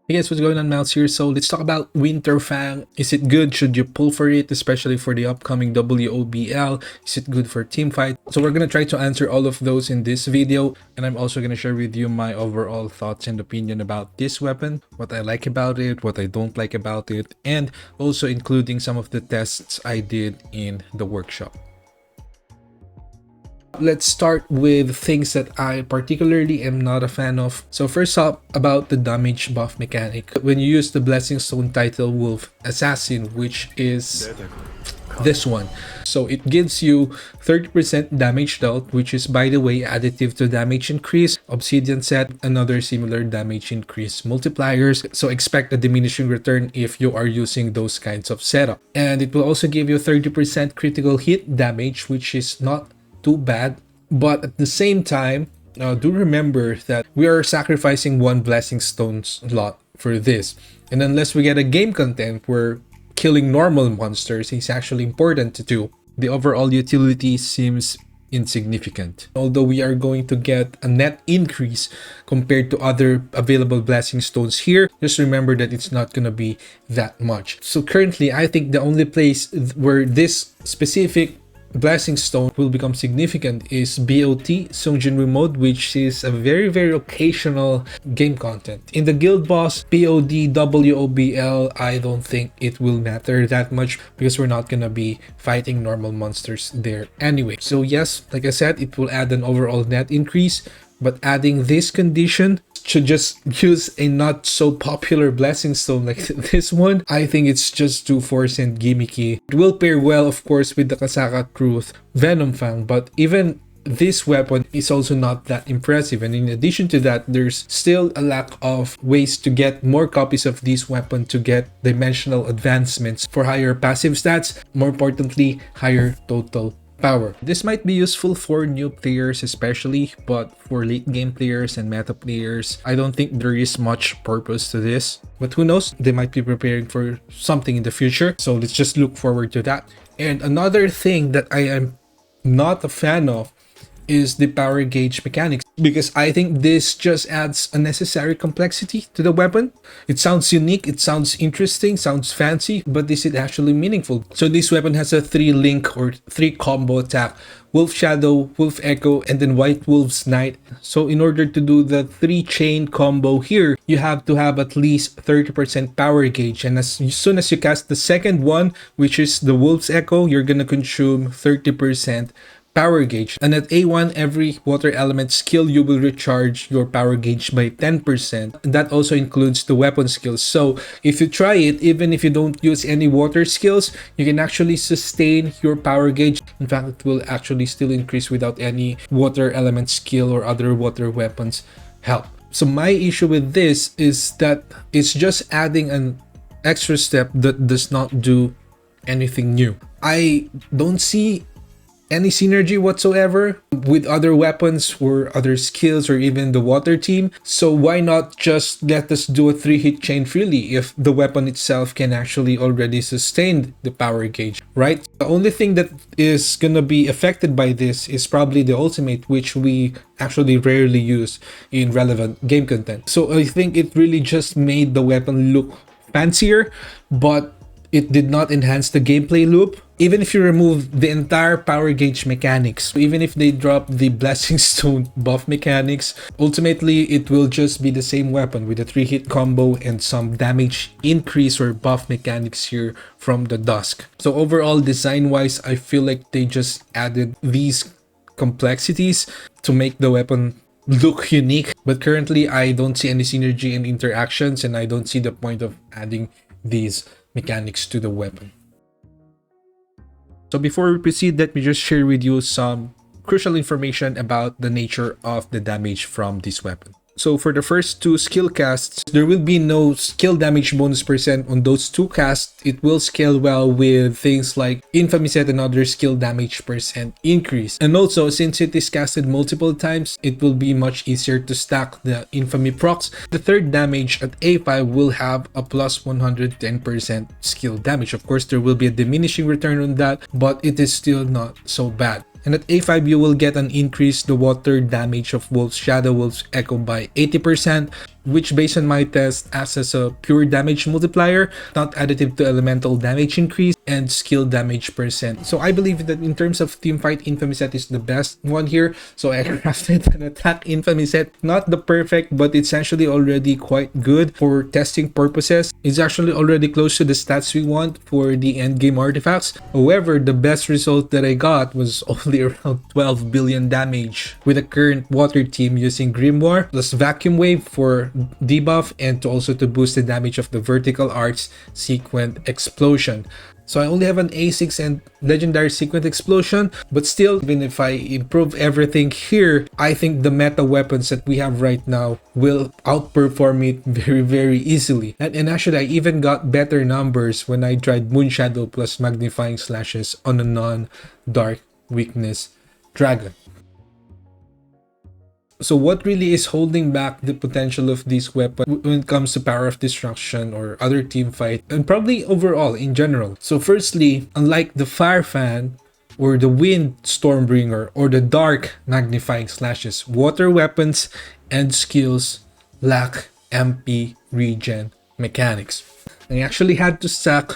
Hey guys, what's going on? Mouse here. So let's talk about Winter Fang. Is it good? Should you pull for it, especially for the upcoming WOBL? Is it good for team fight? So we're gonna try to answer all of those in this video, and I'm also gonna share with you my overall thoughts and opinion about this weapon, what I like about it, what I don't like about it, and also including some of the tests I did in the workshop. Let's start with things that I particularly am not a fan of. So first up, about the damage buff mechanic. When you use the Blessing Stone title Wolf Assassin, which is this one. So it gives you 30% damage dealt, which is, by the way, additive to damage increase, obsidian set, another similar damage increase multipliers. So expect a diminishing return if you are using those kinds of setup. And it will also give you 30% critical hit damage, which is not too bad, but at the same time, do remember that we are sacrificing one blessing stone slot for this, and unless we get a game content where killing normal monsters is actually important to do, the overall utility seems insignificant. Although we are going to get a net increase compared to other available blessing stones here, just remember that it's not going to be that much. So currently, I think the only place where this specific Blessing Stone will become significant is BOT, Songjinru mode, which is a very occasional game content. In the guild boss, POD, WOBL, I don't think it will matter that much because we're not gonna be fighting normal monsters there anyway. So yes, like I said, it will add an overall net increase, but adding this condition should just use a not so popular blessing stone like this one. I think it's just too forced and gimmicky. It will pair well, of course, with the Kasaka Truth Venom Fang, but even this weapon is also not that impressive. And in addition to that, there's still a lack of ways to get more copies of this weapon to get dimensional advancements for higher passive stats, more importantly, higher total power. This might be useful for new players especially, but for late game players and meta players, I don't think there is much purpose to this. But who knows, they might be preparing for something in the future, so let's just look forward to that. And another thing that I am not a fan of is the power gauge mechanics, because I think this just adds unnecessary complexity to the weapon. It sounds unique, it sounds interesting, sounds fancy, but is it actually meaningful? So this weapon has a 3-link or 3-combo attack: Wolf Shadow, Wolf Echo, and then White Wolf's Knight. So in order to do the 3-chain combo here, you have to have at least 30% power gauge, and as soon as you cast the second one, which is the Wolf's Echo, you're gonna consume 30% power gauge. And at A1, every water element skill, you will recharge your power gauge by 10%. And that also includes the weapon skills. So if you try it, even if you don't use any water skills, you can actually sustain your power gauge. In fact, it will actually still increase without any water element skill or other water weapons help. So my issue with this is that it's just adding an extra step that does not do anything new. I don't see any synergy whatsoever with other weapons or other skills or even the water team. So why not just let us do a 3-hit chain freely if the weapon itself can actually already sustain the power gauge, right? The only thing that is gonna be affected by this is probably the ultimate, which we actually rarely use in relevant game content. So I think it really just made the weapon look fancier, but it did not enhance the gameplay loop. Even if you remove the entire power gauge mechanics, even if they drop the Blessing Stone buff mechanics, ultimately it will just be the same weapon with a 3-hit combo and some damage increase or buff mechanics here from the Dusk. So overall, design-wise, I feel like they just added these complexities to make the weapon look unique. But currently, I don't see any synergy in interactions, and I don't see the point of adding these mechanics to the weapon. So before we proceed, let me just share with you some crucial information about the nature of the damage from this weapon. So for the first 2 skill casts, there will be no skill damage bonus percent on those 2 casts. It will scale well with things like Infamy set and other skill damage percent increase. And also, since it is casted multiple times, it will be much easier to stack the Infamy procs. The third damage at A5 will have a plus 110% skill damage. Of course, there will be a diminishing return on that, but it is still not so bad. And at A5, you will get an increase the water damage of Wolf's Shadow, Wolf's Echo by 80%. which based on my test acts as a pure damage multiplier, not additive to elemental damage increase and skill damage percent. So I believe that in terms of teamfight, Infamy set is the best one here. So I crafted an attack Infamy set, not the perfect, but it's actually already quite good for testing purposes. It's actually already close to the stats we want for the end game artifacts. However, the best result that I got was only around 12 billion damage with a current water team using Grimoire plus Vacuum Wave for debuff and also to boost the damage of the vertical arts sequent explosion. So I only have an A6 and legendary sequent explosion, but still, even if I improve everything here, I think the meta weapons that we have right now will outperform it very easily. And actually, I even got better numbers when I tried Moonshadow plus Magnifying Slashes on a non-dark weakness dragon. So what really is holding back the potential of this weapon when it comes to power of destruction or other team fight, and probably overall in general? So firstly, unlike the Fire Fan or the Wind Stormbringer or the Dark Magnifying Slashes, water weapons and skills lack MP regen mechanics. I actually had to stack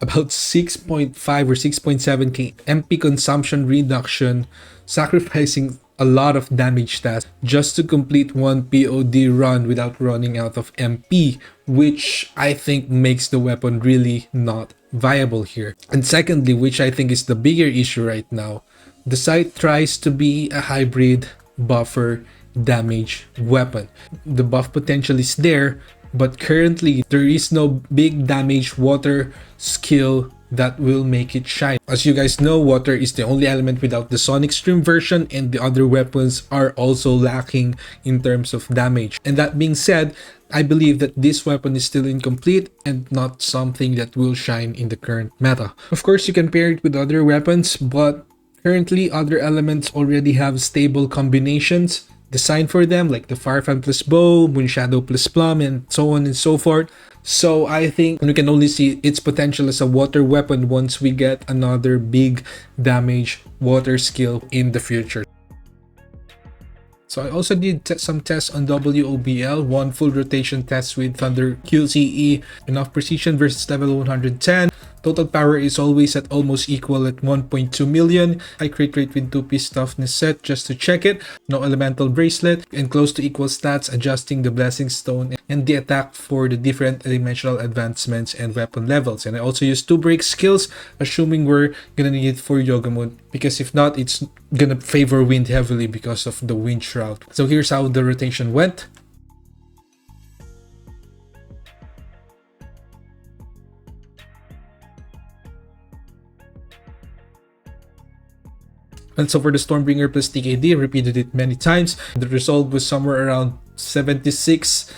about 6.5 or 6.7k MP consumption reduction, sacrificing a lot of damage stats just to complete one POD run without running out of MP, which I think makes the weapon really not viable here. And secondly, which I think is the bigger issue right now, the site tries to be a hybrid buffer damage weapon. The buff potential is there, but currently there is no big damage water skill that will make it shine. As you guys know, water is the only element without the Sonic Stream version, and the other weapons are also lacking in terms of damage. And that being said, I believe that this weapon is still incomplete and not something that will shine in the current meta. Of course, you can pair it with other weapons, but currently other elements already have stable combinations designed for them, like the Fire Fan plus Bow, Moonshadow plus Plum, and so on and so forth. So I think we can only see its potential as a water weapon once we get another big damage water skill in the future. So I also did some tests on WOBL, one full rotation test with Thunder QCE, enough precision versus level 110. Total power is always at almost equal at 1.2 million. I crit rate with 2-piece toughness set just to check it. No elemental bracelet and close to equal stats, adjusting the blessing stone and the attack for the different dimensional advancements and weapon levels. And I also used 2 break skills, assuming we're gonna need it for Yoga Mode, because if not, it's gonna favor wind heavily because of the wind shroud. So here's how the rotation went. And so for the Stormbringer plus TKD, I repeated it many times. The result was somewhere around 76%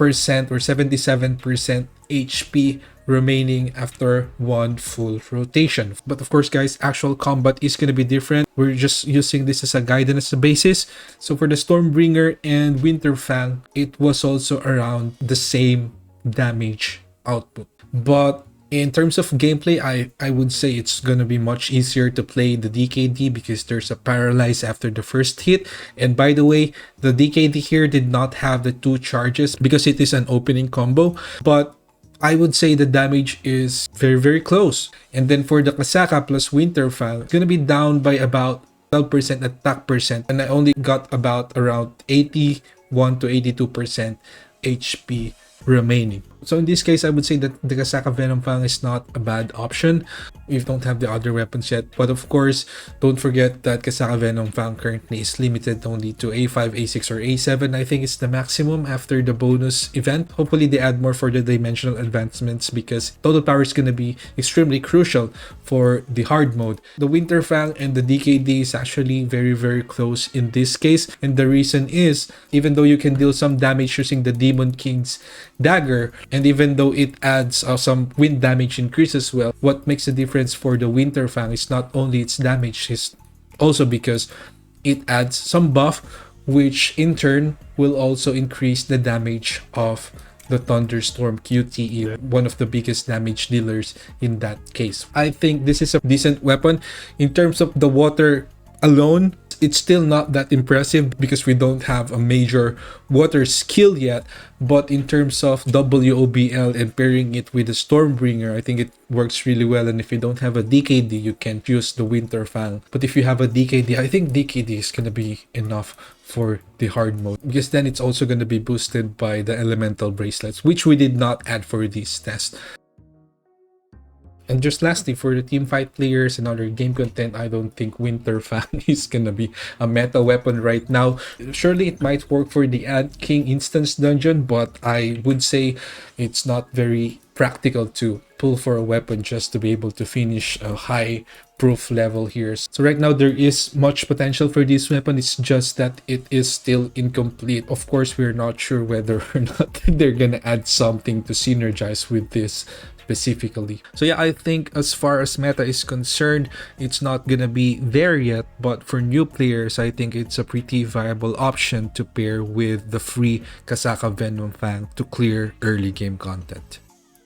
or 77% HP remaining after one full rotation. But of course, guys, actual combat is going to be different. We're just using this as a guidance as a basis. So for the Stormbringer and Winter Fang, it was also around the same damage output. But in terms of gameplay, I would say it's gonna be much easier to play the DKD because there's a paralyze after the first hit. And by the way, the DKD here did not have the 2 charges because it is an opening combo, but I would say the damage is very close. And then for the Kasaka plus Winter Fang, it's gonna be down by about 12% attack percent, and I only got about around 81 to 82% HP remaining. So in this case, I would say that the Kasaka Venom Fang is not a bad option if you don't have the other weapons yet. But of course, don't forget that Kasaka Venom Fang currently is limited only to A5, A6, or A7. I think it's the maximum after the bonus event. Hopefully they add more for the dimensional advancements because total power is going to be extremely crucial for the hard mode. The Winter Fang and the DKD is actually very close in this case. And the reason is, even though you can deal some damage using the Demon King's dagger, and even though it adds some wind damage increase as well, what makes the difference for the Winter Fang is not only its damage, is also because it adds some buff, which in turn will also increase the damage of the Thunderstorm QTE, one of the biggest damage dealers in that case. I think this is a decent weapon. In terms of the water alone, It's still not that impressive because we don't have a major water skill yet, but in terms of WOBL and pairing it with the Stormbringer, I think it works really well. And if you don't have a DKD, you can use the Winter Fang. But if you have a DKD, I think DKD is gonna be enough for the hard mode, because then it's also going to be boosted by the elemental bracelets, which we did not add for this test. And just lastly, for the team fight players and other game content, I don't think Winter Fang is gonna be a meta weapon right now. Surely it might work for the Ant King instance dungeon, but I would say it's not very practical to pull for a weapon just to be able to finish a high proof level here. So right now there is much potential for this weapon, it's just that it is still incomplete. Of course, we're not sure whether or not they're gonna add something to synergize with this specifically. So yeah, I think as far as meta is concerned, it's not gonna be there yet, but for new players, I think it's a pretty viable option to pair with the free Kasaka Venom Fang to clear early game content.